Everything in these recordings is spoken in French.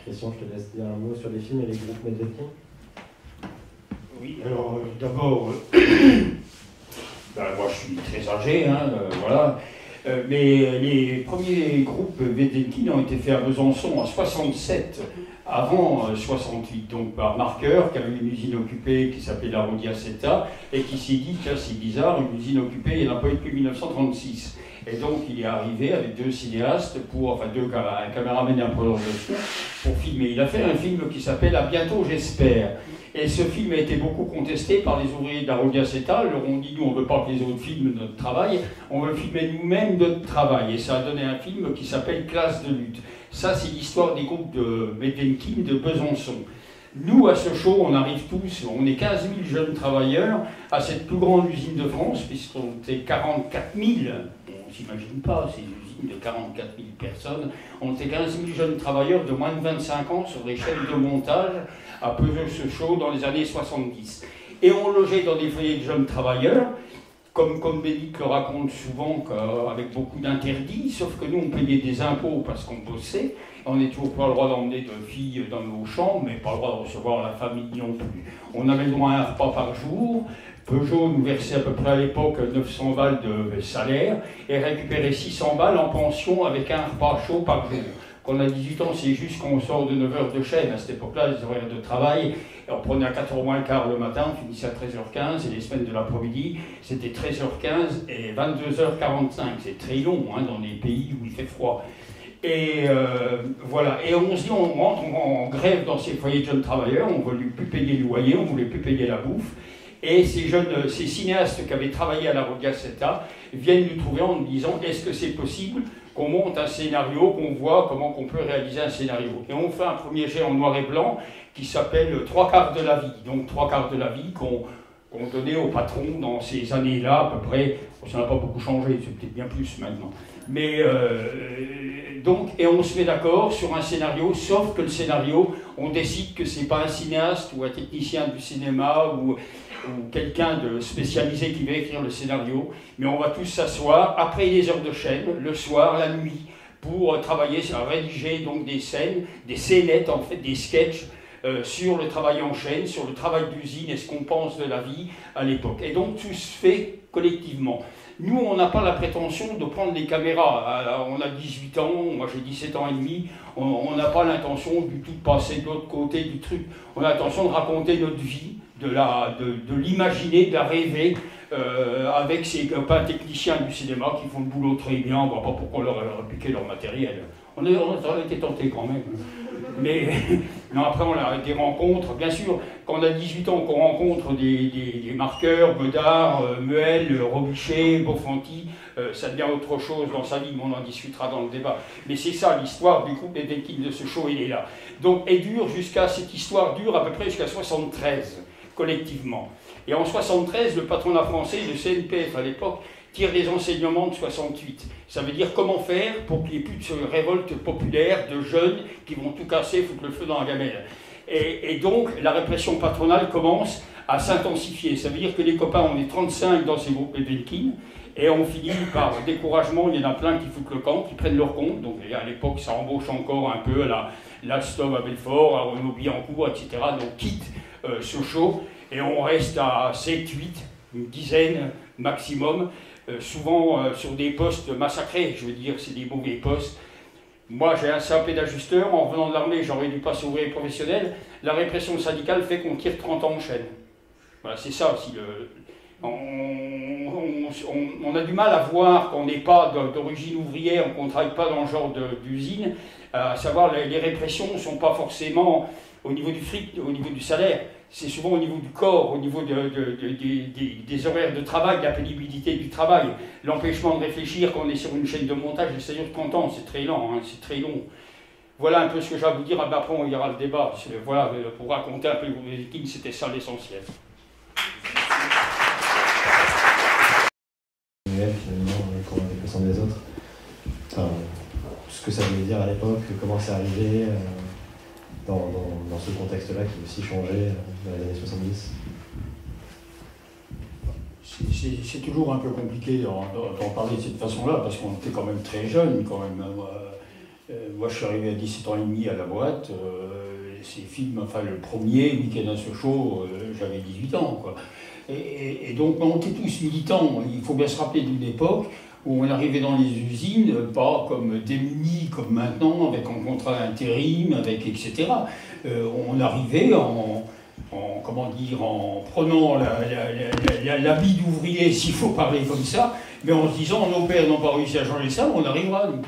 Christian, je te laisse dire un mot sur les films et les groupes Medvedkin. Oui, alors d'abord, moi je suis très âgé, hein, voilà. Mais les premiers groupes Medvedkin ont été faits à Besançon en 67, avant 68, donc par Marqueur, qui avait une usine occupée qui s'appelait la Rodiaceta, et qui s'est dit, tiens c'est bizarre, une usine occupée, il n'y en a pas eu depuis 1936. Et donc il est arrivé avec deux cinéastes, un caméraman et un producteur de son, pour filmer. Il a fait un film qui s'appelle « À bientôt j'espère ». Et ce film a été beaucoup contesté par les ouvriers de la Rodiaceta. Ils leur ont dit, nous on ne veut pas que les autres filment notre travail, on veut filmer nous-mêmes notre travail. Et ça a donné un film qui s'appelle « Classe de lutte ». Ça c'est l'histoire des groupes de Medvedkin de Besançon. Nous, à Sochaux, on arrive tous, on est 15 000 jeunes travailleurs à cette plus grande usine de France, puisqu'on était 44 000, on ne s'imagine pas, c'est une usine de 44 000 personnes, on était 15 000 jeunes travailleurs de moins de 25 ans sur des chaînes de montage à Peugeot-Sochaux dans les années 70. Et on logeait dans des foyers de jeunes travailleurs, comme Bénique le raconte souvent, avec beaucoup d'interdits, sauf que nous on payait des impôts parce qu'on bossait, on n'est toujours pas le droit d'emmener de filles dans nos chambres, mais pas le droit de recevoir la famille non plus. On avait le droit à un repas par jour, Peugeot nous versait à peu près à l'époque 900 balles de salaire, et récupérait 600 balles en pension avec un repas chaud par jour. Quand on a 18 ans, c'est juste quand on sort de 9 heures de chaîne. À cette époque-là, les horaires de travail, on prenait à 4h moins le quart le matin, on finissait à 13h15, et les semaines de l'après-midi, c'était 13h15 et 22h45. C'est très long hein, dans les pays où il fait froid. Et voilà, et on se dit, on rentre en grève dans ces foyers de jeunes travailleurs, on ne voulait plus payer le loyer, on ne voulait plus payer la bouffe. Et ces cinéastes qui avaient travaillé à la Rodiaceta viennent nous trouver en nous disant, est-ce que c'est possible qu'on monte un scénario, qu'on voit comment on peut réaliser un scénario. Et on fait un premier jet en noir et blanc qui s'appelle « Trois quarts de la vie ». Donc 3 quarts de la vie qu'on donnait au patron dans ces années-là, à peu près. Ça n'a pas beaucoup changé, c'est peut-être bien plus maintenant. Mais et on se met d'accord sur un scénario, sauf que le scénario, on décide que c'est pas un cinéaste ou un technicien du cinéma ou quelqu'un de spécialisé qui va écrire le scénario, mais on va tous s'asseoir après les heures de chaîne, le soir, la nuit, pour travailler, à rédiger donc des scènes, des scénettes en fait, des sketchs sur le travail en chaîne, sur le travail d'usine et ce qu'on pense de la vie à l'époque. Et donc tout se fait collectivement. Nous, on n'a pas la prétention de prendre les caméras. On a 18 ans, moi j'ai 17 ans et demi, on n'a pas l'intention du tout de passer de l'autre côté du truc. On a l'intention de raconter notre vie, de l'imaginer, de la rêver, avec ces copains techniciens du cinéma qui font le boulot très bien. On ne voit pas pourquoi on leur a piqué leur matériel. On a été tentés quand même. Mais non, après, on a des rencontres. Bien sûr, quand on a 18 ans, qu'on rencontre des Marqueurs, Godard, Muel, Robuchet, Beaufanti, ça devient autre chose dans sa vie, mais on en discutera dans le débat. Mais c'est ça, l'histoire du groupe Medvedkin de Sochaux, il est là. Donc, cette histoire dure à peu près jusqu'à 73, collectivement. Et en 73, le patronat français, le CNPF à l'époque, tire des enseignements de 68. Ça veut dire comment faire pour qu'il n'y ait plus de révolte populaire de jeunes qui vont tout casser, foutre le feu dans la gamelle. Et donc, la répression patronale commence à s'intensifier. Ça veut dire que les copains, on est 35 dans ces groupes Medvedkin, et on finit par découragement, il y en a plein qui foutent le camp, qui prennent leur compte. Donc à l'époque, ça embauche encore un peu à l'Alstom à Belfort, à Renault-Billancourt, etc. Donc quitte Sochaux, et on reste à 7, 8, une dizaine maximum, souvent sur des postes massacrés, je veux dire, c'est des mauvais postes. Moi, j'ai un CAP d'ajusteur, en revenant de l'armée, j'aurais dû passer ouvrier professionnel. La répression syndicale fait qu'on tire 30 ans en chaîne. Voilà, c'est ça aussi. On a du mal à voir qu'on n'est pas d'origine ouvrière, qu'on ne travaille pas dans le genre d'usine, à savoir les répressions ne sont pas forcément au niveau du fric, au niveau du salaire, c'est souvent au niveau du corps, au niveau des horaires de travail, de la pénibilité du travail, l'empêchement de réfléchir quand on est sur une chaîne de montage, ça dure 30 ans, c'est très lent, hein, c'est très long. Voilà un peu ce que j'ai à vous dire, après on ira le débat. Voilà, pour raconter un peu le groupe Medvedkin, c'était ça l'essentiel. Finalement, comment on est conscient des autres, enfin, ce que ça voulait dire à l'époque, comment c'est arrivé dans ce contexte-là qui a aussi changé dans les années 70. C'est toujours un peu compliqué d'en parler de cette façon-là, parce qu'on était quand même très jeunes, quand même. Moi, je suis arrivé à 17 ans et demi à la boîte. Ces films, enfin, le premier, Week-end à Sochaux, j'avais 18 ans, quoi. Et donc, on était tous militants. Il faut bien se rappeler d'une époque où on arrivait dans les usines, pas comme démunis comme maintenant, avec un contrat intérim, avec etc. On arrivait comment dire, en prenant l'habit d'ouvrier, s'il faut parler comme ça, mais en se disant, nos pères n'ont pas réussi à changer ça, on arrivera, nous.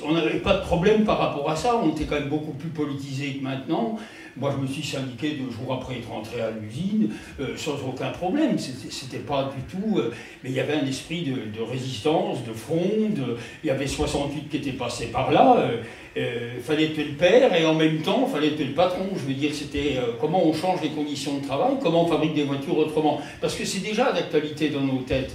On n'avait pas de problème par rapport à ça, on était quand même beaucoup plus politisé que maintenant. Moi, je me suis syndiqué 2 jours après être rentré à l'usine, sans aucun problème. C'était pas du tout... mais il y avait un esprit de résistance, de fronde. Il y avait 68 qui étaient passés par là. Fallait tuer le père et en même temps, fallait tuer le patron. Je veux dire, c'était comment on change les conditions de travail, comment on fabrique des voitures autrement. Parce que c'est déjà d'actualité dans nos têtes.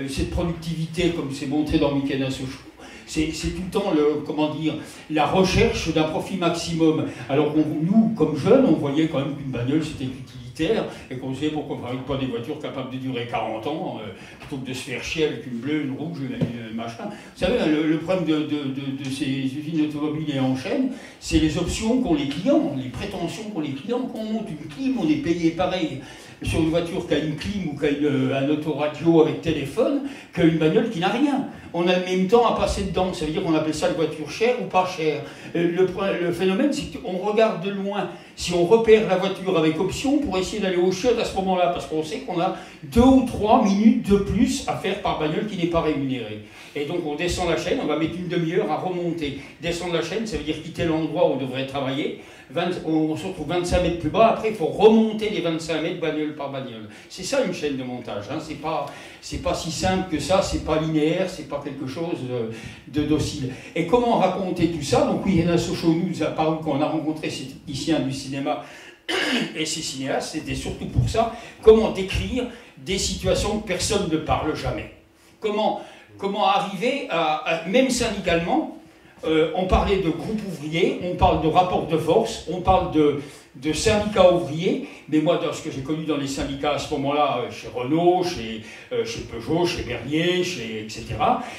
Cette productivité, comme c'est montré dans Week-end à Sochaux, c'est tout le temps, comment dire, la recherche d'un profit maximum. Alors nous, comme jeunes, on voyait quand même qu'une bagnole, c'était utilitaire, et qu'on se disait pourquoi on ne fabrique pas des voitures capables de durer 40 ans, plutôt que de se faire chier avec une bleue, une rouge, une machin. Vous savez, le problème de ces usines automobiles et en chaîne, c'est les options qu'ont les clients, les prétentions qu'ont les clients. Quand on monte une clim, on est payé pareil sur une voiture qui a une clim ou qui a un autoradio avec téléphone qu'une bagnole qui n'a rien. On a le même temps à passer dedans, ça veut dire qu'on appelle ça une voiture chère ou pas chère. Le phénomène, c'est qu'on regarde de loin si on repère la voiture avec option pour essayer d'aller au chiottes à ce moment-là, parce qu'on sait qu'on a 2 ou 3 minutes de plus à faire par bagnole qui n'est pas rémunérée. Et donc on descend la chaîne, on va mettre une demi-heure à remonter. Descendre la chaîne, ça veut dire quitter l'endroit où on devrait travailler. On se retrouve 25 mètres plus bas, après il faut remonter les 25 mètres bagnole par bagnole. C'est ça une chaîne de montage, hein. C'est pas si simple que ça, c'est pas linéaire, c'est pas quelque chose de docile. Et comment raconter tout ça? Donc oui, Week-end à Sochaux nous a paru quand on a rencontré ces techniciens du cinéma et ces cinéastes, c'était surtout pour ça, comment décrire des situations que personne ne parle jamais. Comment arriver même syndicalement, on parlait de groupe ouvrier, on parle de rapport de force, on parle de syndicats ouvriers, mais moi, dans ce que j'ai connu dans les syndicats à ce moment-là, chez Renault, chez Peugeot, chez Berlier, etc.,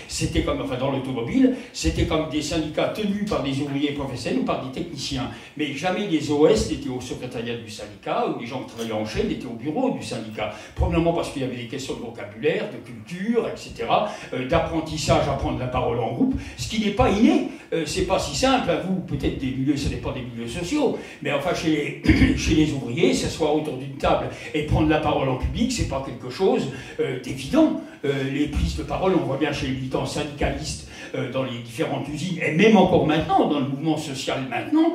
c'était comme, enfin dans l'automobile, c'était comme des syndicats tenus par des ouvriers professionnels ou par des techniciens. Mais jamais les OS n'étaient au secrétariat du syndicat, ou les gens qui travaillaient en chaîne étaient au bureau du syndicat. Probablement parce qu'il y avait des questions de vocabulaire, de culture, etc., d'apprentissage à prendre la parole en groupe, ce qui n'est pas inné. C'est pas si simple, à vous, peut-être des milieux, ce n'est pas des milieux sociaux, mais enfin chez les ouvriers, s'asseoir autour d'une table et prendre la parole en public, c'est pas quelque chose d'évident. Les prises de parole, on voit bien chez les militants syndicalistes dans les différentes usines, et même encore maintenant, dans le mouvement social maintenant,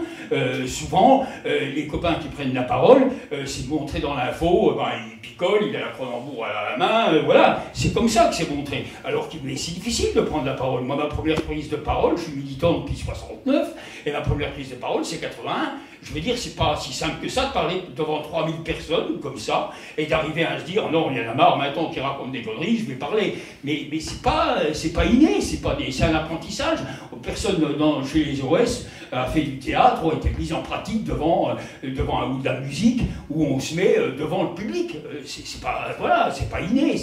souvent, les copains qui prennent la parole, c'est montré dans l'info, il picole, il a la Cronenbourg à la main, voilà, c'est comme ça que c'est montré. Alors que c'est difficile de prendre la parole. Moi, ma première prise de parole, je suis militant depuis 69, et ma première prise de parole, c'est 81. Je veux dire, c'est pas si simple que ça de parler devant 3000 personnes, comme ça, et d'arriver à se dire, non, il y en a marre, maintenant qui raconte des conneries, je vais parler. Mais c'est pas inné, c'est un apprentissage. Personne chez les OS a fait du théâtre ou a été mise en pratique devant ou de la musique, où on se met devant le public. C'est pas inné,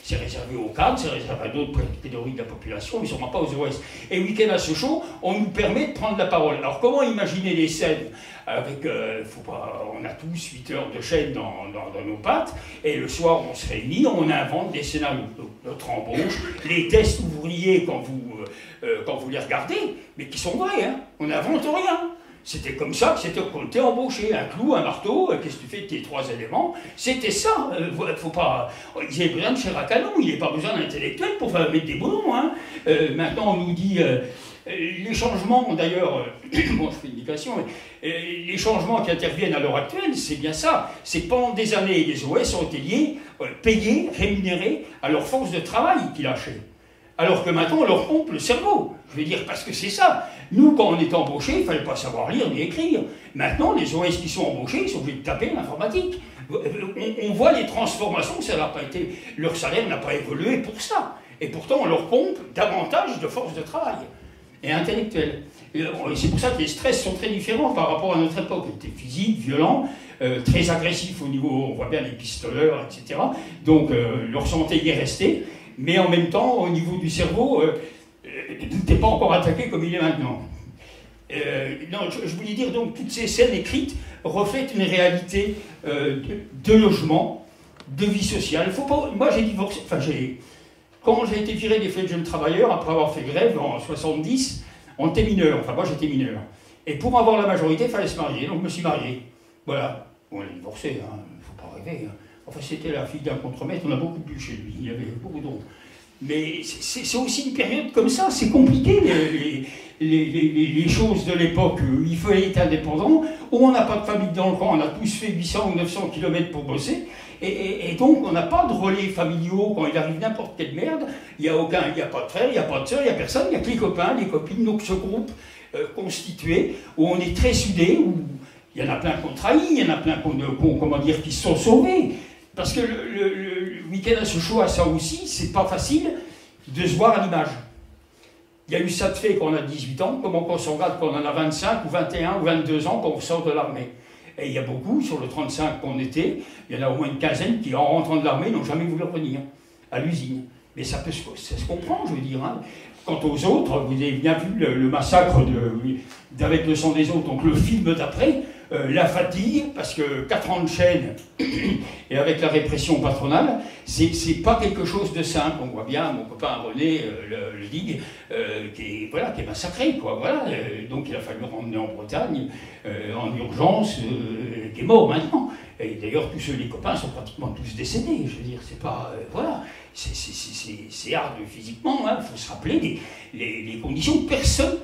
c'est réservé aux cadres, c'est réservé à d'autres catégories de la population, mais sûrement pas aux OS. Et Week-end à Sochaux, on nous permet de prendre la parole. Alors comment imaginer les scènes avec, on a tous 8 heures de chaîne dans nos pattes, et le soir on se réunit, on invente des scénarios. Notre embauche, les tests ouvriers quand vous les regardez, mais qui sont vrais, hein, on n'invente rien. C'était comme ça que c'était qu'on était embauché, un clou, un marteau, qu'est-ce que tu fais de tes 3 éléments? C'était ça, faut pas... Ils avaient besoin de chair à canon, il n'y a pas besoin d'intellectuel pour faire mettre des boulons, hein. Maintenant on nous dit... les changements, d'ailleurs, bon, je fais une indication, mais les changements qui interviennent à l'heure actuelle, c'est bien ça. C'est que pendant des années, les OS ont été liés, payés, rémunérés à leur force de travail qu'ils lâchaient. Alors que maintenant, on leur pompe le cerveau. Je veux dire, parce que c'est ça. Nous, quand on est embauchés, il ne fallait pas savoir lire ni écrire. Maintenant, les OS qui sont embauchés, ils sont obligés de taper l'informatique. On voit les transformations, ça n'a pas été, leur salaire n'a pas évolué pour ça. Et pourtant, on leur pompe davantage de force de travail et intellectuelle. Et c'est pour ça que les stress sont très différents par rapport à notre époque. Ils étaient physiques, violents, très agressifs au niveau, on voit bien les pistoleurs, etc. Donc leur santé y est restée, mais en même temps, au niveau du cerveau, n'était pas encore attaqué comme il est maintenant. Non, je voulais dire donc toutes ces scènes écrites reflètent une réalité de logement, de vie sociale. Faut pas, moi j'ai divorcé, enfin quand j'ai été viré des faits de jeunes travailleurs après avoir fait grève en 70, on était mineur, enfin moi j'étais mineur. Et pour avoir la majorité, il fallait se marier, donc je me suis marié. Voilà, on a divorcé, hein, faut pas rêver. Hein. Enfin c'était la fille d'un contremaître, on a beaucoup bu chez lui, il y avait beaucoup d'autres. Mais c'est aussi une période comme ça, c'est compliqué les choses de l'époque où il fallait être indépendant, où on n'a pas de famille dans le coin, on a tous fait 800 ou 900 km pour bosser, et donc on n'a pas de relais familiaux quand il arrive n'importe quelle merde, il n'y a pas de frère, il n'y a pas de soeur, il n'y a personne, il n'y a que les copains, les copines, donc ce groupe constitué, où on est très soudés, où il y en a plein qui ont trahi, il y en a plein qui se sont sauvés. Parce que le week-end à Sochaux a ça aussi, c'est pas facile de se voir à l'image. Il y a eu ça de fait quand on a 18 ans, comment on se regarde quand on en a 25 ou 21 ou 22 ans quand on sort de l'armée. Et il y a beaucoup, sur le 35 qu'on était, il y en a au moins une quinzaine qui, en rentrant de l'armée, n'ont jamais voulu revenir à l'usine. Mais ça se comprend, je veux dire. Hein. Quant aux autres, vous avez bien vu le massacre d'Avec le sang des autres, donc le film d'après, la fatigue, parce que 4 ans de chaîne, et avec la répression patronale, c'est pas quelque chose de simple. On voit bien mon copain René, le Digue, qui est massacré, quoi, voilà. Donc il a fallu le ramener en Bretagne, en urgence, qui est mort maintenant. Et d'ailleurs, tous les copains sont pratiquement tous décédés, je veux dire, c'est pas... voilà, c'est hard physiquement, il faut se rappeler les conditions. Personne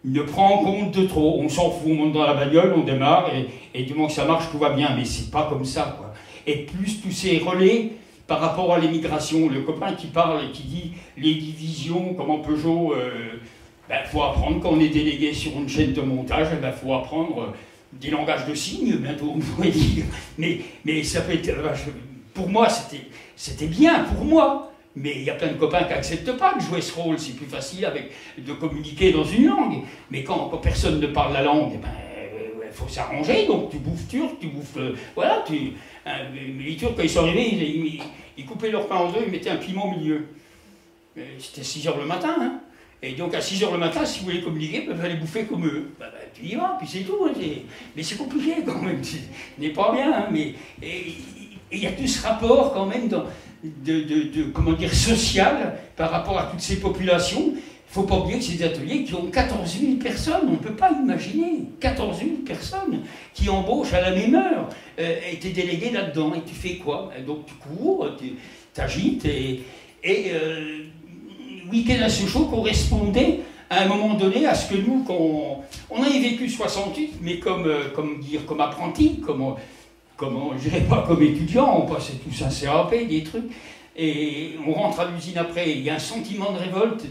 ne prend en compte de trop. On s'en fout, on monte dans la bagnole, on démarre, et du moment que ça marche, tout va bien. Mais c'est pas comme ça, quoi. Et plus tous ces relais par rapport à l'émigration, le copain qui parle et qui dit les divisions, comment Peugeot, faut apprendre quand on est délégué sur une chaîne de montage, faut apprendre des langages de signes, bientôt on pourrait dire. Mais ça peut être... Pour moi, c'était bien, pour moi. Mais il y a plein de copains qui n'acceptent pas de jouer ce rôle, c'est plus facile de communiquer dans une langue. Mais quand personne ne parle la langue, il faut s'arranger, donc tu bouffes turc, tu bouffes... voilà, les Turcs, quand ils sont arrivés, ils coupaient leur pain en deux, ils mettaient un piment au milieu. C'était 6 h le matin, hein. Et donc à 6 h le matin, si vous voulez communiquer, il fallait bouffer comme eux. Tu y vas, puis c'est tout. Hein, mais c'est compliqué quand même, ce n'est pas bien, hein, mais il y a tout ce rapport quand même comment dire, social par rapport à toutes ces populations. Il ne faut pas oublier que c'est des ateliers qui ont 14 000 personnes, on ne peut pas imaginer, 14 000 personnes qui embauchent à la même heure, et tu es délégué là-dedans, et tu fais quoi? Donc tu cours, tu t'agites, et week-end à Sochaux correspondait à un moment donné à ce que nous, on avait vécu 68, mais comme apprenti, je dirais pas comme étudiant, on passait tous un CAP, des trucs, et on rentre à l'usine après, il y a un sentiment de révolte,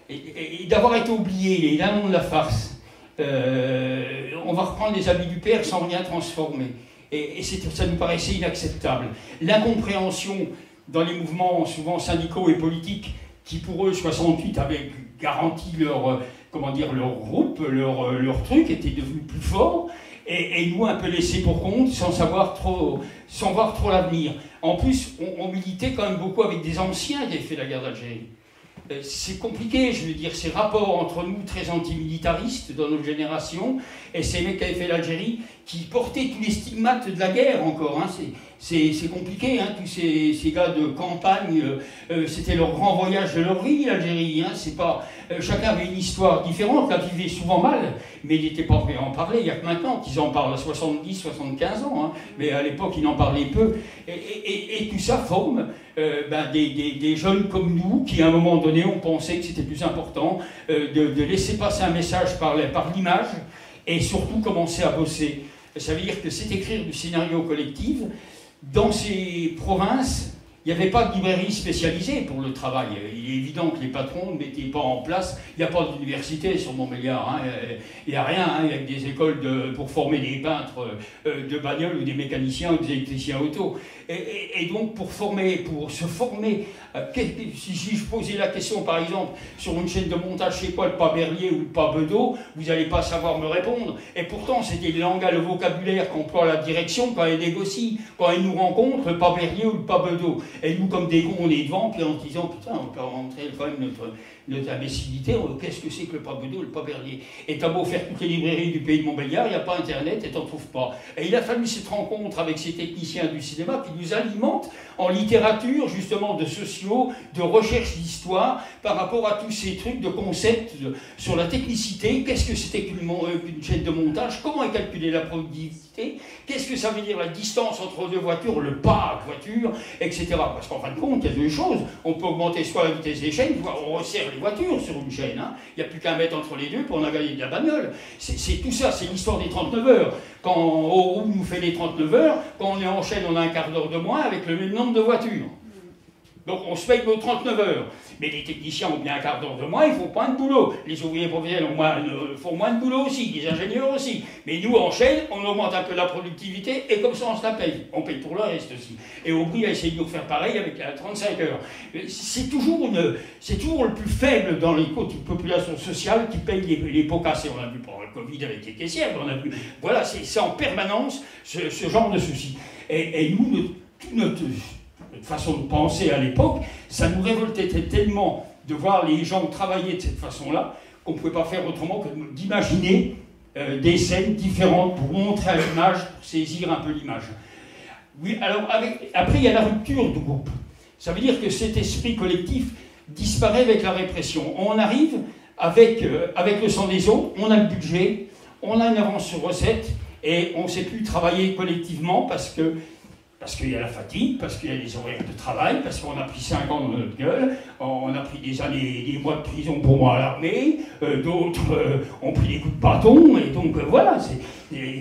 et d'avoir été oublié, les laments de la farce. On va reprendre les habits du père sans rien transformer. Et ça nous paraissait inacceptable. L'incompréhension dans les mouvements souvent syndicaux et politiques, qui pour eux, 68, avaient garanti leur groupe, leur truc, était devenu plus fort, et nous un peu laissés pour compte, sans voir trop l'avenir. En plus, on militait quand même beaucoup avec des anciens qui avaient fait la guerre d'Algérie. C'est compliqué, je veux dire, ces rapports entre nous très antimilitaristes dans notre génération et ces mecs qui avaient fait l'Algérie, qui portaient tous les stigmates de la guerre encore. Hein. C'est compliqué, hein, tous ces gars de campagne, c'était leur grand voyage de leur vie, l'Algérie. Hein. Chacun avait une histoire différente, la vivait souvent mal, mais il n'était pas prêt à en parler. Il n'y a que maintenant qu'ils en parlent à 70, 75 ans, hein. Mais à l'époque, ils en parlaient peu. Et tout ça forme des jeunes comme nous, qui à un moment donné, ont pensé que c'était plus important de laisser passer un message par l'image, et surtout commencer à bosser. Ça veut dire que c'est écrire du scénario collectif. Dans ces provinces, il n'y avait pas de librairie spécialisée pour le travail. Il est évident que les patrons ne mettaient pas en place. Il n'y a pas d'université sur Montbéliard. Hein. Il n'y a rien. Hein. Il y a des écoles pour former des peintres de bagnole ou des mécaniciens ou des électriciens auto. Et donc pour se former, si je posais la question par exemple sur une chaîne de montage, c'est quoi le pas Berlier ou le pas Bedeau, vous n'allez pas savoir me répondre. Et pourtant c'était le langage, le vocabulaire qu'emploie la direction quand elle négocie, quand elle nous rencontre, le pas Berlier ou le pas Bedeau. Et nous comme des cons on est devant, puis en se disant putain on peut rentrer quand même notre imbécilité, qu'est-ce que c'est que le pas Bedeau, le pas Bernier? Et t'as beau faire toutes les librairies du pays de Montbéliard, il n'y a pas Internet et t'en trouves pas. Et il a fallu cette rencontre avec ces techniciens du cinéma qui nous alimentent en littérature, justement, de sociaux, de recherche d'histoire, par rapport à tous ces trucs de concepts sur la technicité. Qu'est-ce que c'était qu'une chaîne de montage? Comment est calculée la productivité? Qu'est-ce que ça veut dire la distance entre deux voitures, le pas de voiture, etc. Parce qu'en fin de compte, il y a deux choses. On peut augmenter soit la vitesse des chaînes, soit on resserre les voitures sur une chaîne. Hein. Il n'y a plus qu'un mètre entre les deux pour en a gagné de la bagnole. C'est tout ça, c'est l'histoire des 39 heures. Quand Auroux nous fait les 39 heures, quand on est en chaîne, on a un quart d'heure de moins avec le même nombre de voitures. Donc on se paye nos 39 heures. Mais les techniciens ont bien un quart d'heure de moins, ils font moins de boulot. Les ouvriers professionnels font moins de boulot aussi, les ingénieurs aussi. Mais nous, en chaîne, on augmente un peu la productivité et comme ça, on se la paye. On paye pour le reste aussi. Et Aubry a essayé de nous faire pareil avec la 35 heures. C'est toujours le plus faible dans les populations sociales qui paye les pots cassés. On a vu pendant le Covid avec les caissières, on a vu. Voilà, c'est en permanence ce genre de souci. Et nous, notre façon de penser à l'époque, ça nous révoltait tellement de voir les gens travailler de cette façon-là qu'on ne pouvait pas faire autrement que d'imaginer des scènes différentes pour montrer à l'image, pour saisir un peu l'image. Oui, alors après il y a la rupture du groupe. Ça veut dire que cet esprit collectif disparaît avec la répression. On arrive avec le sang des os, on a le budget, on a une avance sur recette et on ne sait plus travailler collectivement parce qu'il y a la fatigue, parce qu'il y a les horaires de travail, parce qu'on a pris 5 ans dans notre gueule, on a pris des mois de prison pour moi à l'armée, d'autres ont pris des coups de bâton, et donc voilà,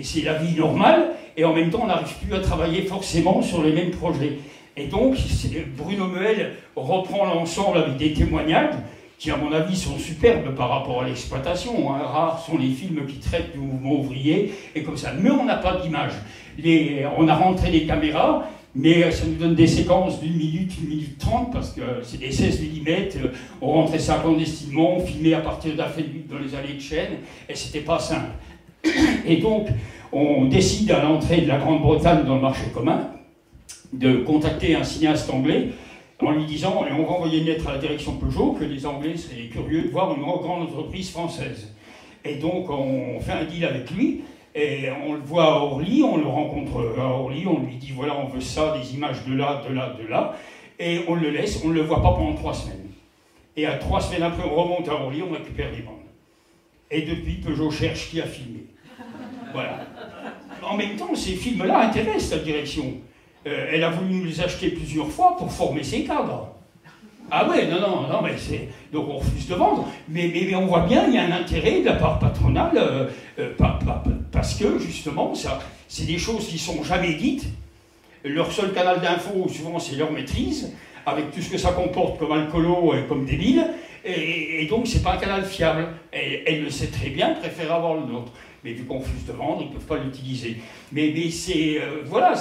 c'est la vie normale, et en même temps on n'arrive plus à travailler forcément sur les mêmes projets. Et donc Bruno Muel reprend l'ensemble avec des témoignages, qui à mon avis sont superbes par rapport à l'exploitation. Hein. Rares sont les films qui traitent du mouvement ouvrier, et comme ça. Mais on n'a pas d'image. On a rentré les caméras, mais ça nous donne des séquences d'1 minute 30, parce que c'est des 16 mm, on rentrait ça clandestinement, on filmait à partir d'Affelbuck dans les allées de Chêne, et c'était pas simple. Et donc, on décide à l'entrée de la Grande-Bretagne dans le marché commun, de contacter un cinéaste anglais, en lui disant, et on va envoyer une lettre à la direction Peugeot, que les Anglais seraient curieux de voir une grande entreprise française. Et donc, on fait un deal avec lui, et on le voit à Orly, on le rencontre à Orly, on lui dit, voilà, on veut ça, des images de là, de là, de là, et on le laisse, on ne le voit pas pendant 3 semaines. Et à 3 semaines après, on remonte à Orly, on récupère les bandes. Et depuis, Peugeot cherche qui a filmé. Voilà. En même temps, ces films-là intéressent la direction. Elle a voulu nous les acheter plusieurs fois pour former ses cadres. Ah ouais, non, mais c'est... Donc on refuse de vendre, mais on voit bien, il y a un intérêt de la part patronale, parce que, justement, ça, c'est des choses qui ne sont jamais dites. Leur seul canal d'info, souvent, c'est leur maîtrise, avec tout ce que ça comporte comme alcoolo et comme débile, et donc c'est pas un canal fiable. Elle le sait très bien, préfère avoir le nôtre. Mais vu qu'on refuse de vendre, ils ne peuvent pas l'utiliser. Mais c'est... voilà,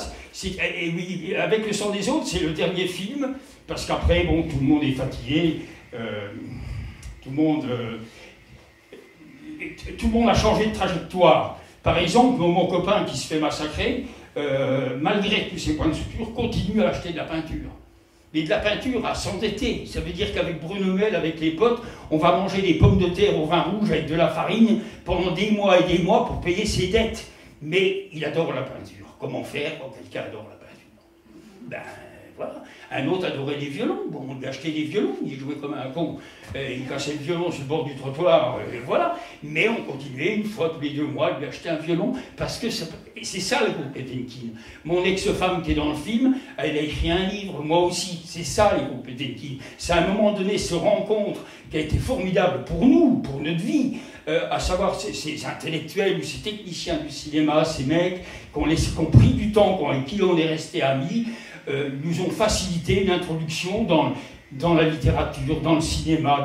et oui, avec le sang des autres, c'est le dernier film, parce qu'après, bon, tout le monde est fatigué, tout le monde a changé de trajectoire. Par exemple, mon copain qui se fait massacrer, malgré tous ses points de suture, continue à acheter de la peinture. Mais de la peinture à s'endetter. Ça veut dire qu'avec Bruno Muel, avec les potes, on va manger des pommes de terre au vin rouge avec de la farine pendant des mois et des mois pour payer ses dettes. Mais il adore la peinture. Comment faire quand quelqu'un adore la peinture? Ben voilà. Un autre adorait les violons. Bon, on lui achetait des violons. Il jouait comme un con. Il cassait le violon sur le bord du trottoir. Voilà. Mais on continuait, une fois tous les 2 mois, de lui acheter un violon. Parce que c'est ça le groupe Potemkin. Mon ex-femme qui est dans le film, elle a écrit un livre, moi aussi. C'est ça les groupes Potemkin. C'est à un moment donné ce rencontre qui a été formidable pour nous, pour notre vie. À savoir ces intellectuels ou ces techniciens du cinéma, ces mecs qui ont pris du temps, avec qui on est resté amis, nous ont facilité une introduction dans la littérature, dans le cinéma,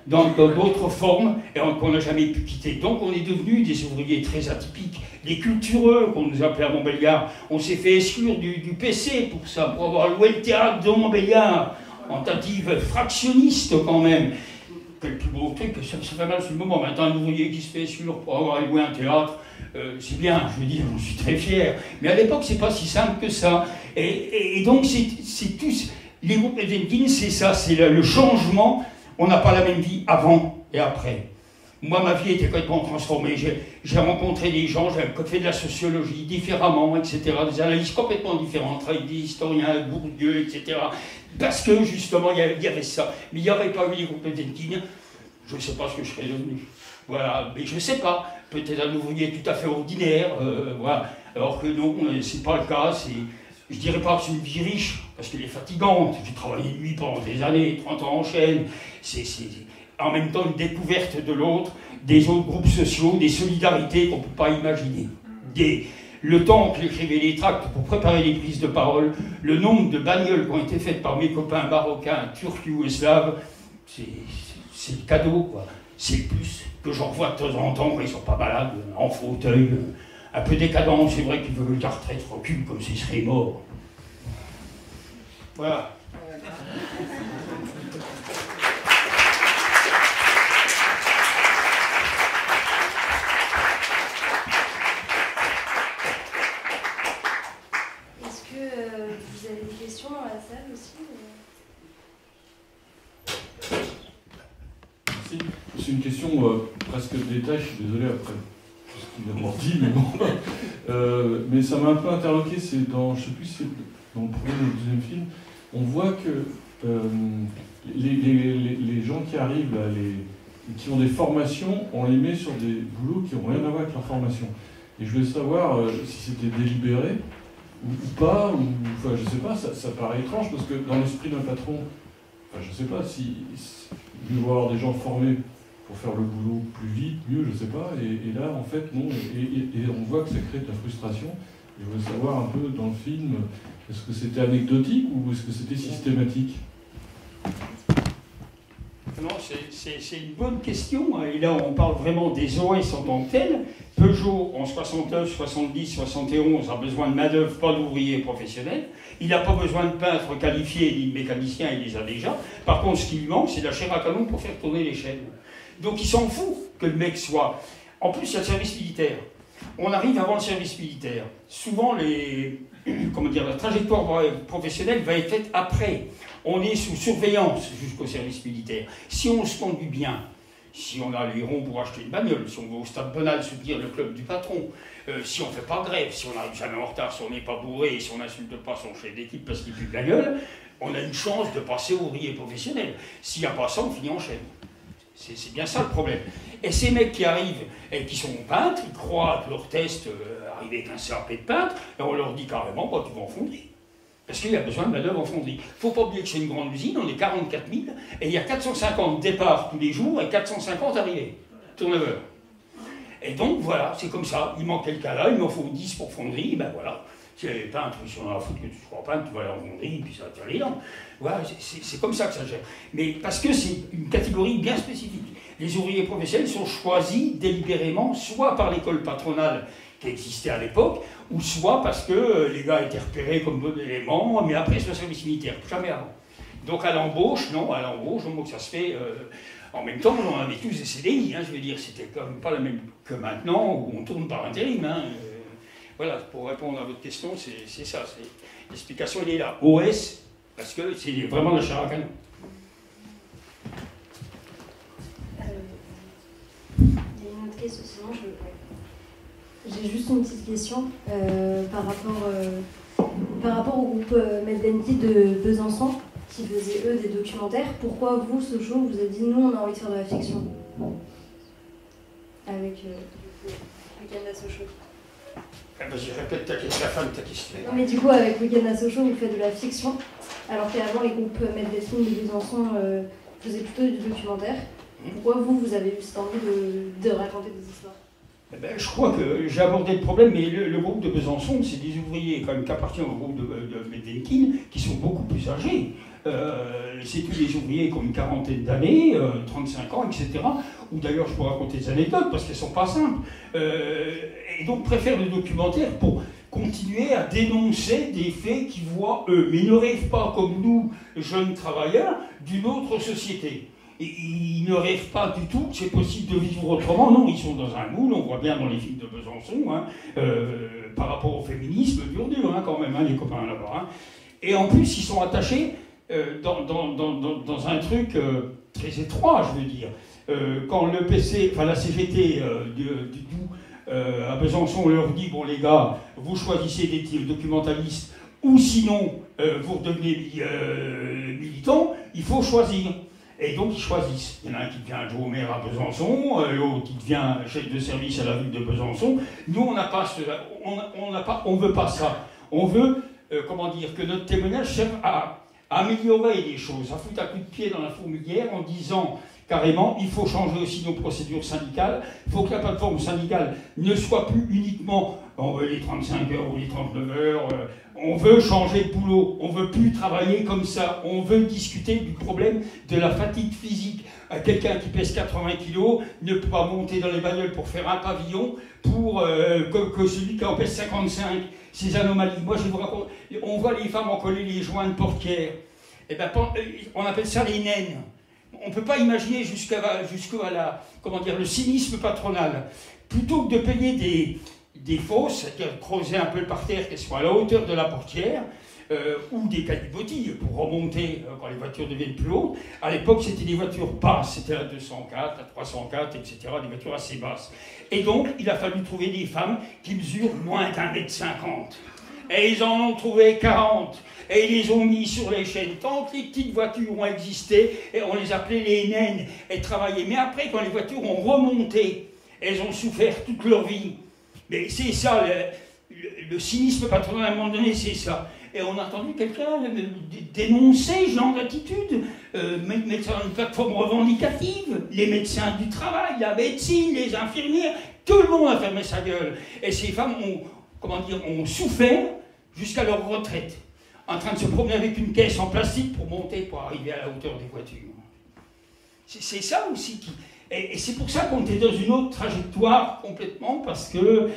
dans d'autres formes, et qu'on n'a jamais pu quitter. Donc on est devenus des ouvriers très atypiques. Les cultureux, qu'on nous appelait à Montbéliard, on s'est fait exclure du PC pour ça, pour avoir loué le théâtre de Montbéliard, en tentative fractionniste quand même. Quel plus beau truc, ça fait mal sur le moment. Maintenant, un ouvrier qui se fait exclure pour avoir loué un théâtre, c'est bien, je veux dire, j'en suis très fier. Mais à l'époque, c'est pas si simple que ça. Et donc, c'est tous... Les groupes Potemkin, c'est ça, c'est le changement On n'a pas la même vie avant et après. Moi, ma vie était complètement transformée. J'ai rencontré des gens, j'ai fait de la sociologie différemment, etc. Des analyses complètement différentes, avec des historiens, Bourdieu, etc. Parce que, justement, il y avait ça. Mais il n'y aurait pas eu les groupes Wedekind, je ne sais pas ce que je serais devenu. Voilà, mais je ne sais pas. Peut-être un ouvrier tout à fait ordinaire, voilà. Alors que non, c'est pas le cas. Je dirais pas que c'est une vie riche, parce qu'elle est fatigante. J'ai travaillé de nuit pendant des années, 30 ans en chaîne. C'est en même temps une découverte de l'autre, des autres groupes sociaux, des solidarités qu'on ne peut pas imaginer. Le temps que j'écrivais les tracts pour préparer les prises de parole, le nombre de bagnoles qui ont été faites par mes copains marocains, turcs, yougoslaves, c'est le cadeau, quoi. C'est le plus que j'en vois de temps en temps quand ils sont pas malades, en fauteuil, un peu décadent. C'est vrai qu'ils veulent que la retraite recule comme s'ils seraient morts. Voilà. Vous avez des questions dans la salle aussi? C'est une question presque de détail, je suis désolé après ce qu'il a dit, mais bon. Mais ça m'a un peu interloqué, c'est dans, je ne sais plus si c'est dans le premier ou le deuxième film, on voit que les gens qui arrivent, là, qui ont des formations, on les met sur des boulots qui n'ont rien à voir avec leur formation. Et je voulais savoir si c'était délibéré, ou pas, ou enfin je sais pas, ça paraît étrange parce que dans l'esprit d'un patron, enfin je sais pas si mieux avoir des gens formés pour faire le boulot plus vite, mieux, je sais pas, et là en fait non, et on voit que ça crée de la frustration. Et je voulais savoir un peu dans le film, est-ce que c'était anecdotique ou est-ce que c'était systématique? Non, c'est une bonne question, et là on parle vraiment des OS en tant que tels. Peugeot en 69, 70, 71 a besoin de main-d'œuvre, pas d'ouvriers professionnels. Il n'a pas besoin de peintres qualifiés ni de mécaniciens, il les a déjà. Par contre, ce qui lui manque, c'est de la chair à canon pour faire tourner les chaînes. Donc il s'en fout que le mec soit... En plus, il y a le service militaire. On arrive avant le service militaire. Souvent, la trajectoire professionnelle va être faite après. On est sous surveillance jusqu'au service militaire. Si on se conduit bien, si on a les ronds pour acheter une bagnole, si on va au Stade Bonal soutenir le club du patron, si on ne fait pas grève, si on n'arrive jamais en retard, si on n'est pas bourré, si on n'insulte pas son chef d'équipe parce qu'il pue de la gueule, on a une chance de passer ouvrier professionnel. S'il n'y a pas ça, on finit en chaîne. C'est bien ça le problème. Et ces mecs qui arrivent et qui sont peintres, ils croient que leur test arrive avec un CAP de peintre, et on leur dit carrément, bah, tu vas en fonderie. Parce qu'il y a besoin de main-d'œuvre en fonderie. Il ne faut pas oublier que c'est une grande usine, on est 44 000, et il y a 450 départs tous les jours et 450 arrivées, turnover. Et donc voilà, c'est comme ça, il manque quelqu'un là, il m'en faut 10 pour fonderie, ben voilà. Si les peintres, ils sont dans la foutre que tu sois peintre, tu vas aller en fonderie, puis ça va te faire les dents. Voilà, c'est comme ça que ça gère. Mais parce que c'est une catégorie bien spécifique. Les ouvriers professionnels sont choisis délibérément, soit par l'école patronale qui existait à l'époque, ou soit parce que les gars étaient repérés comme bon élément, mais après c'est le service militaire, jamais avant. Donc à l'embauche, non, donc ça se fait... en même temps, on avait tous des CDI, je veux dire, c'était quand même pas la même que maintenant, où on tourne par intérim. Voilà, pour répondre à votre question, c'est ça. L'explication, elle est là. OS, parce que c'est vraiment la chair à canon. Il y a une autre question, sinon j'ai juste une petite question par rapport au groupe Meddenki de Besançon, qui faisaient eux des documentaires. Pourquoi vous, Sochaux, vous avez dit nous on a envie de faire de la fiction avec Week-end à Sochaux? Vas-y, répète la fin de ta question. Non, mais du coup, avec Week-end à Sochaux, vous faites de la fiction, alors qu'avant, les groupes Meddenki de Besançon faisaient plutôt du documentaire. Pourquoi vous avez eu cette envie de raconter des histoires? Je crois que j'ai abordé le problème, mais le groupe de Besançon, c'est des ouvriers quand même qui appartiennent au groupe de Meddenki, qui sont beaucoup plus âgés. C'est tous des ouvriers qui ont une quarantaine d'années, 35 ans, etc. Ou d'ailleurs, je peux raconter des anecdotes parce qu'elles ne sont pas simples. Et donc préfèrent le documentaire pour continuer à dénoncer des faits qu'ils voient eux. Mais ils ne rêvent pas, comme nous, jeunes travailleurs, d'une autre société. Et ils ne rêvent pas du tout que c'est possible de vivre autrement. Non, ils sont dans un moule, on voit bien dans les films de Besançon, par rapport au féminisme, dur, quand même, les copains là-bas. Et en plus, ils sont attachés dans un truc très étroit, je veux dire. Quand le PC, enfin la CGT du Doubs à Besançon leur dit, bon les gars, vous choisissez des documentalistes, ou sinon vous redevenez militants, il faut choisir. Et donc ils choisissent. Il y en a un qui devient adjoint au maire à Besançon, l'autre qui devient chef de service à la ville de Besançon. Nous, on n'a pas on veut pas ça. On veut, comment dire, que notre témoignage serve à améliorer les choses, à foutre un coup de pied dans la fourmilière en disant carrément, il faut changer aussi nos procédures syndicales. Il faut que la plateforme syndicale ne soit plus uniquement on veut les 35 heures ou les 39 heures. On veut changer de boulot. On ne veut plus travailler comme ça. On veut discuter du problème de la fatigue physique. Quelqu'un qui pèse 80 kg ne peut pas monter dans les bagnoles pour faire un pavillon pour que celui qui en pèse 55. Ces anomalies. Moi, je vous raconte. On voit les femmes en coller les joints de portière. Eh ben, on appelle ça les naines. On ne peut pas imaginer jusqu'à la, comment dire, le cynisme patronal. Plutôt que de payer des fosses, c'est-à-dire creuser un peu le parterre, qu'elles soient à la hauteur de la portière, ou des calibotis pour remonter quand les voitures deviennent plus hautes. À l'époque, c'était des voitures basses, c'était la 204, la 304, etc., des voitures assez basses. Et donc, il a fallu trouver des femmes qui mesurent moins d'1,50 m. Et ils en ont trouvé 40. Et ils les ont mis sur les chaînes. Tant que les petites voitures ont existé, et on les appelait les naines, elles travaillaient. Mais après, quand les voitures ont remonté, elles ont souffert toute leur vie. Mais c'est ça, le cynisme patronal à un moment donné, c'est ça. Et on a entendu quelqu'un dénoncer ce genre d'attitude, mettre ça dans une plateforme revendicative, les médecins du travail, la médecine, les infirmières, tout le monde a fermé sa gueule. Et ces femmes ont souffert jusqu'à leur retraite, en train de se promener avec une caisse en plastique pour monter, pour arriver à la hauteur des voitures. C'est ça aussi qui... Et c'est pour ça qu'on était dans une autre trajectoire complètement, parce que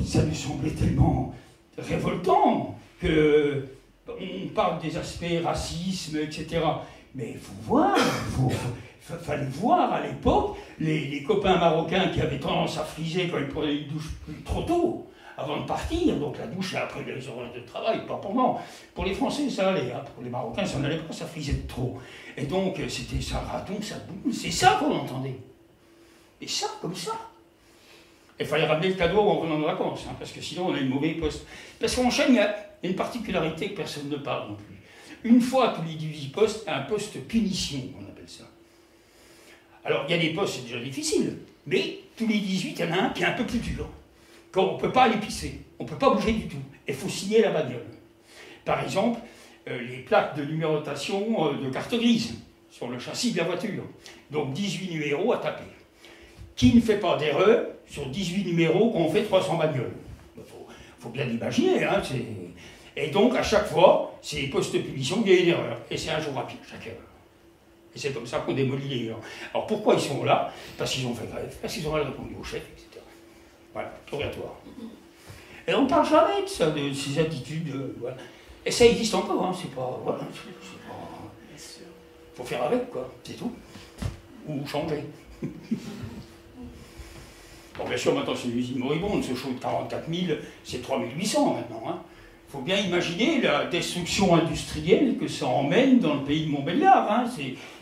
ça nous semblait tellement révoltant qu'on parle des aspects racisme, etc. Mais il faut voir, il fallait voir à l'époque les copains marocains qui avaient tendance à friser quand ils prenaient une douche trop tôt, avant de partir. Donc la douche, après les horaires de travail, pas pendant. Pour les Français, ça allait. Hein. Pour les Marocains, ça n'allait pas, ça frisait de trop. Et donc, c'était ça raton, ça boum. C'est ça qu'on entendait. Et ça, comme ça. Il fallait ramener le cadeau en revenant de vacances, hein, parce que sinon, on a une mauvaise poste. Parce qu'en Chaîne, il y a une particularité que personne ne parle non plus. Une fois tous les 18 postes, un poste punition, on appelle ça. Alors, il y a des postes, c'est déjà difficile. Mais tous les 18, il y en a un qui est un peu plus dur. Quand on ne peut pas aller pisser, on ne peut pas bouger du tout. Il faut signer la bagnole. Par exemple, les plaques de numérotation de carte grise sur le châssis de la voiture. Donc 18 numéros à taper. Qui ne fait pas d'erreur sur 18 numéros quand on fait 300 bagnoles? Il faut bien l'imaginer. Hein, et donc, à chaque fois, c'est les postes de punition, il y a une erreur. Et c'est un jour rapide, chaque erreur. Et c'est comme ça qu'on démolit les gens. Alors pourquoi ils sont là? Parce qu'ils ont fait grève, parce qu'ils ont mal répondu au chef, etc. Voilà, purgatoire. Et on ne parle jamais de ça, de ces attitudes. Voilà. Et ça existe encore, hein, c'est pas. Voilà, faut faire avec, quoi, c'est tout. Ou changer. Bon, bien sûr, maintenant c'est une usine moribonde, ce show de 44 000, c'est 3 800 maintenant. Hein. Il faut bien imaginer la destruction industrielle que ça emmène dans le pays de Montbéliard. Hein.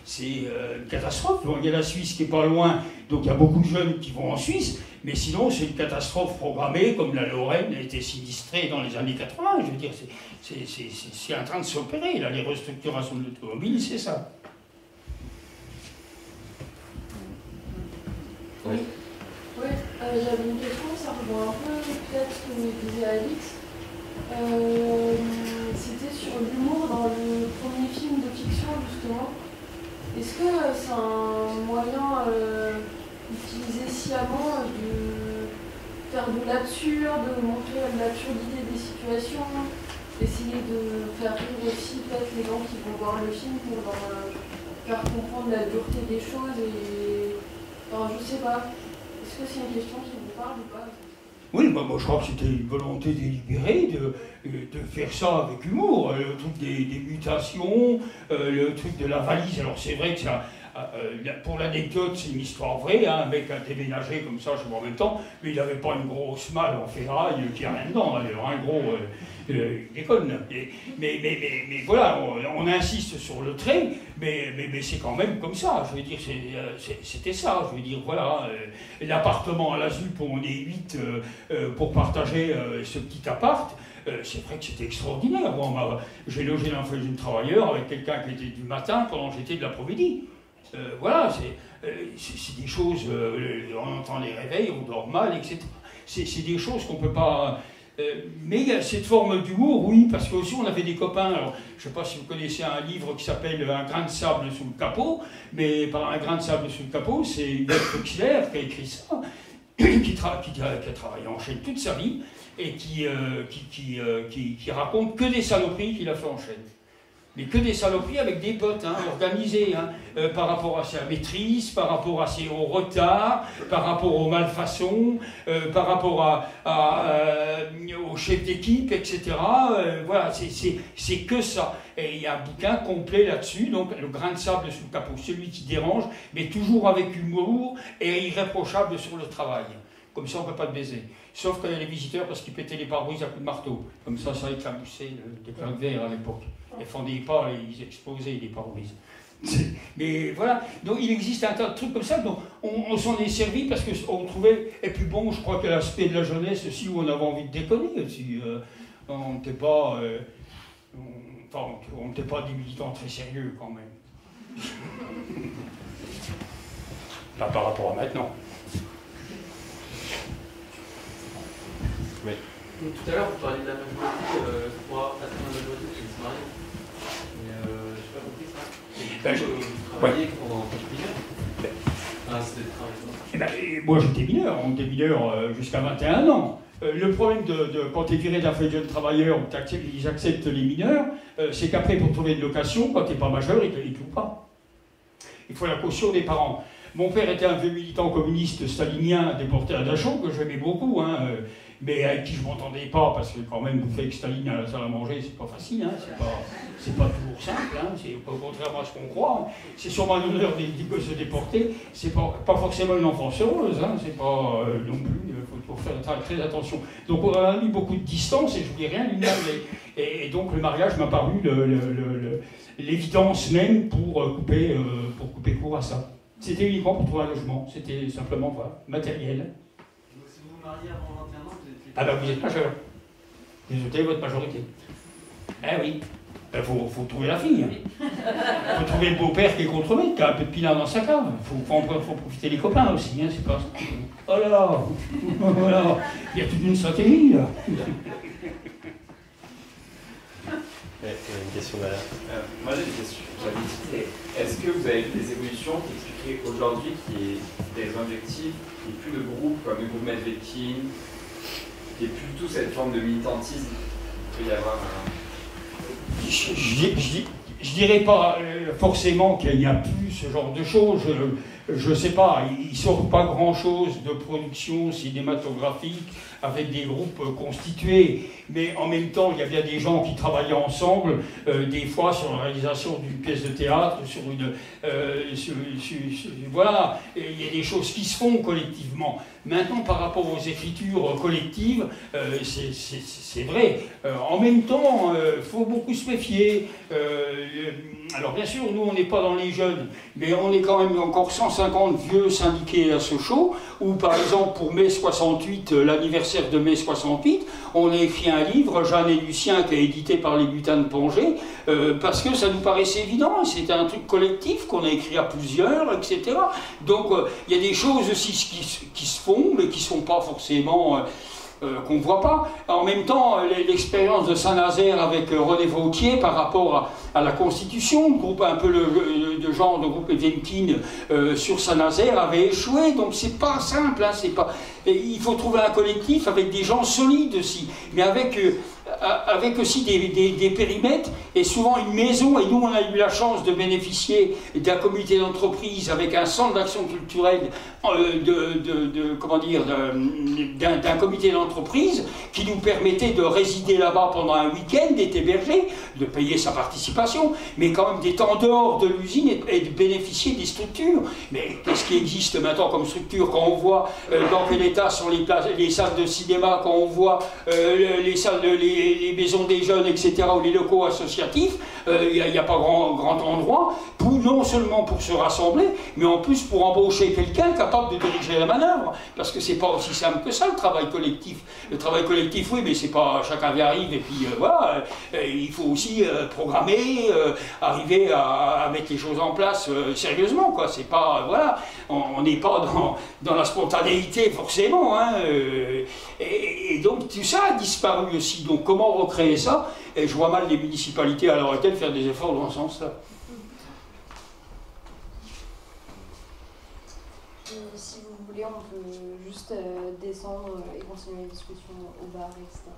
C'est une catastrophe. Bon, il y a la Suisse qui n'est pas loin, donc il y a beaucoup de jeunes qui vont en Suisse, mais sinon c'est une catastrophe programmée, comme la Lorraine a été sinistrée dans les années 80. Je veux dire, c'est en train de s'opérer. Là, les restructurations de l'automobile, c'est ça. Oui. Oui, j'avais une question, ça rejoint un peu peut-être ce que me disait Alix. C'était sur l'humour dans le premier film de fiction, justement. Est-ce que c'est un moyen utilisé sciemment de faire de l'absurde, de montrer l'absurdité des situations, d'essayer de faire rire aussi peut-être les gens qui vont voir le film pour leur faire comprendre la dureté des choses et... Alors, je sais pas. Est-ce que c'est une question qui vous parle ou pas? Oui, moi je crois que c'était une volonté délibérée de faire ça avec humour, le truc des mutations, le truc de la valise. Alors c'est vrai que ça, pour l'anecdote, c'est une histoire vraie, hein, un mec a déménagé comme ça, je vois en même temps, mais il n'avait pas une grosse malle en ferraille qui n'a rien dedans, alors un gros déconne. Mais voilà, on insiste sur le trait, mais c'est quand même comme ça, je veux dire, c'était ça, je veux dire, voilà, l'appartement à la ZUP, on est 8 pour partager ce petit appart. C'est vrai que c'était extraordinaire. J'ai logé dans un jeune travailleur avec quelqu'un qui était du matin pendant que j'étais de l'après-midi. Voilà, c'est des choses, on entend les réveils, on dort mal, etc. C'est des choses qu'on ne peut pas... mais il y a cette forme d'humour, oui, parce que aussi on avait des copains, alors, je ne sais pas si vous connaissez un livre qui s'appelle Un grain de sable sous le capot, mais par Un grain de sable sous le capot, c'est Hubert Huxler qui a écrit ça, qui a travaillé en chaîne toute sa vie, et qui raconte que des saloperies qu'il a fait en chaîne. Mais que des saloperies avec des potes, hein, organisées, hein, par rapport à sa maîtrise, par rapport au retard, par rapport aux malfaçons, par rapport au chef d'équipe, etc. Voilà, c'est que ça. Et il y a un bouquin complet là-dessus, donc Le grain de sable sous le capot, celui qui dérange, mais toujours avec humour et irréprochable sur le travail. Comme ça, on ne peut pas le baiser. Sauf quand il y a les visiteurs, parce qu'ils pétaient les pare-brises à coups de marteau. Comme ça éclaboussait des plaques de verre à l'époque. Ils ne fendaient pas, ils explosaient les pare-brises. Mais voilà, donc il existe un tas de trucs comme ça, donc on s'en est servi parce qu'on trouvait, et puis bon, je crois que l'aspect de la jeunesse aussi, où on avait envie de déconner aussi. On n'était pas, on n'était pas des militants très sérieux quand même. Pas par rapport à maintenant. Oui. Donc, tout à l'heure, vous parliez de la majorité, pour passer dans la majorité, c'est se marier. Mais je n'ai pas compris ça. Vous travaillez pendant mineur. Ah, c'était le travail. Moi, j'étais mineur. On était mineur jusqu'à 21 ans. Le problème quand tu es viré d'un jeune travailleur, ils acceptent les mineurs, c'est qu'après, pour trouver une location, quand tu n'es pas majeur, ils ne te louent pas. Il faut la caution des parents. Mon père était un vieux militant communiste stalinien déporté à Dachau, que j'aimais beaucoup, hein, mais avec qui je ne m'entendais pas, parce que quand même, bouffer avec Staline à la salle à manger, c'est pas facile, hein, c'est pas toujours simple, hein, c'est contrairement à ce qu'on croit. C'est sûrement l'honneur des gosses déportés, c'est pas forcément une enfance heureuse, hein, c'est pas non plus, il faut faire très attention. Donc on a mis beaucoup de distance et je voulais rien lui mettre. Et donc le mariage m'a paru l'évidence même pour couper court à ça. C'était uniquement pour trouver un logement, c'était simplement voilà, matériel. Donc si vous vous mariez avant 21 ans, vous étiez... Ah ben vous êtes majeur. Vous êtes votre majorité. Eh oui. Il faut trouver la fille. Il faut trouver le beau-père qui est contre-maître, qui a un peu de pinard dans sa cave. Il faut profiter des copains aussi, hein, c'est pas ça. Oh là là, voilà. Il y a toute une stratégie là. Une question derrière. Moi j'ai une question. J'avais dit, est-ce que vous avez vu des évolutions qui expliqueraient aujourd'hui qu'il y ait des objectifs, qu'il n'y ait plus de groupes comme le groupe Medvedkin, qu'il n'y ait plus du tout cette forme de militantisme qu'il peut y avoir Je dirais pas forcément qu'il n'y a plus ce genre de choses. Je sais pas, il ne sort pas grand-chose de production cinématographique avec des groupes constitués, mais en même temps, il y a bien des gens qui travaillaient ensemble, des fois sur la réalisation d'une pièce de théâtre, sur une... voilà, il y a des choses qui se font collectivement. Maintenant, par rapport aux écritures collectives, c'est vrai. En même temps, il faut beaucoup se méfier. Alors bien sûr, nous, on n'est pas dans les jeunes, mais on est quand même encore 150 vieux syndiqués à Sochaux, où par exemple, pour mai 68, l'anniversaire de mai 68, on a écrit un livre, Jeanne et Lucien, qui est édité par les Butins de Pongé, parce que ça nous paraissait évident, c'était un truc collectif qu'on a écrit à plusieurs, etc. Donc il y a des choses aussi qui se font, mais qui ne sont pas forcément... qu'on ne voit pas. En même temps, l'expérience de Saint-Nazaire avec René Vautier par rapport à la Constitution, groupe un peu de genre de groupe Evenkin sur Saint-Nazaire avait échoué, donc c'est pas simple, hein, c'est pas... Il faut trouver un collectif avec des gens solides aussi, mais avec avec aussi des périmètres, et souvent une maison, et nous on a eu la chance de bénéficier d'un comité d'entreprise avec un centre d'action culturelle, d'un comité d'entreprise qui nous permettait de résider là-bas pendant un week-end, d'être hébergé, de payer sa participation, mais quand même d'être en dehors de l'usine et de bénéficier des structures. Mais qu'est-ce qui existe maintenant comme structure quand on voit dans quel état sont les salles de cinéma, quand on voit les maisons des jeunes, etc., ou les locaux associatifs, il n'y a pas grand endroit, non seulement pour se rassembler, mais en plus pour embaucher quelqu'un capable de diriger la manœuvre, parce que c'est pas aussi simple que ça le travail collectif. Le travail collectif, oui, mais c'est pas chacun arrive et puis voilà, il faut aussi programmer, arriver à mettre les choses en place sérieusement, quoi. C'est pas, voilà, on n'est pas dans la spontanéité forcément, hein, et donc tout ça a disparu aussi. Donc comment recréer ça? Et je vois mal les municipalités à l'heure actuelle faire des efforts dans ce sens-là. Si vous voulez, on peut juste descendre et continuer la discussion au bar, etc.